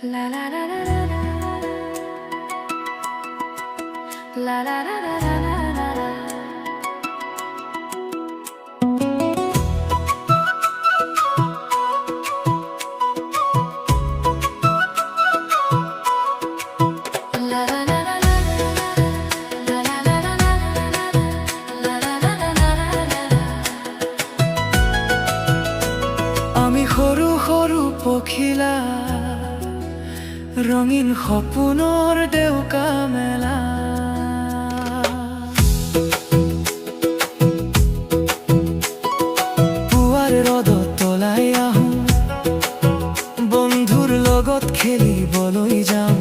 La la la la la la. La la la la la la la. আমি সৰু সৰু পখিলা ৰঙীন সপোনৰ দেউকা মেলা পুৱাৰ ৰ'দত তলাই আহোঁ বন্ধুৰ লগত খেলিবলৈ যাওঁ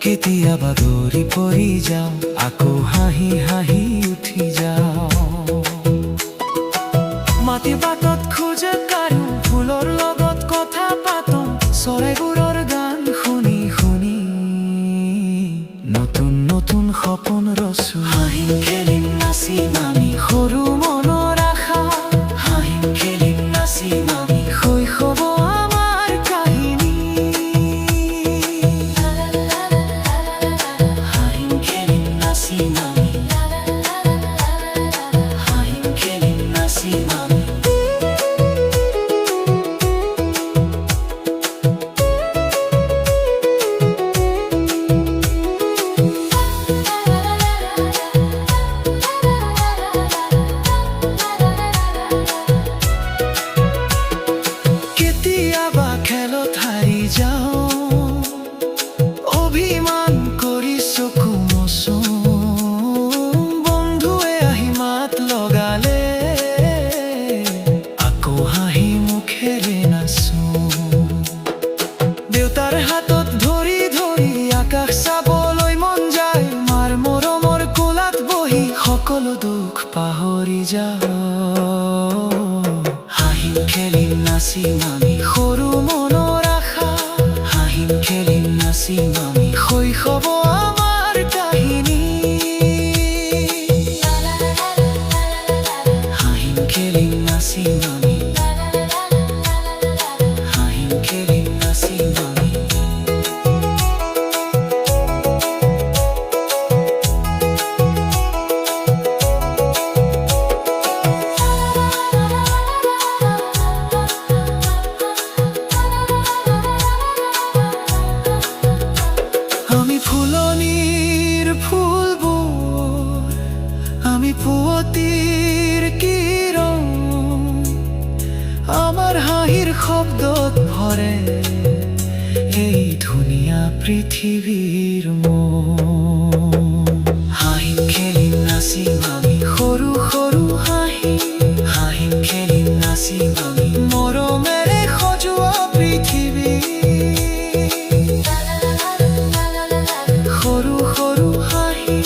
কেতিয়াবা দৌৰি পৰি যাওঁ আকৌ হাঁহি হাঁহি উঠি যাওঁ মাটি বাটত খোজে কাঢ়ো ফুলৰ লগত কথা পাতোঁ চৰাইবোৰৰ গান শুনি শুনি নতুন নতুন সপোন ৰচো হাঁহিম খেলিম নাচিম আমি সৰু মনৰ আশা হাঁহিম খেলিম নাচিম আমি শৈশৱ আমাৰ কাহিনী হাঁহিম খেলিম নাচিম আমি হাঁহিম খেলিম নাচিম আমি কেতিয়াবা খেলত হাৰি যাওঁ অভিমান কৰি চকু মচোঁ বন্ধুৱে আহি মাত লগালে আকৌ হাঁহি মুখেৰে নাচোঁ দেউতাৰ হাতত ধৰি ধৰি আকাশ চাবলৈ মন যায় মাৰ মৰমৰ কোলাত বহি সকলো দুখ পাহৰি যাওঁ হাঁহিম খেলিম নাচিম আমি সৰু মনৰ আশা হাঁহিম খেলিম নাচিম আমি শৈশৱ আমাৰ কাহিনী হাঁহিম খেলিম নাচিম আমি হাঁহিম খেলিম নাচিম আমি আমি ফুলনিৰ ফুলবোৰ আমি পুৱতিৰ কিৰণ আমাৰ হাঁহিৰ শব্দত ভৰে এই ধুনীয়া পৃথিৱীৰ মন হাঁহিম খেলিম নাচিম আমি সৰু সৰু হাঁহি হাঁহিম খেলিম নাচিম আমি মৰমেৰে সজোৱা পৃথিৱী সৰু সৰু হাঁহি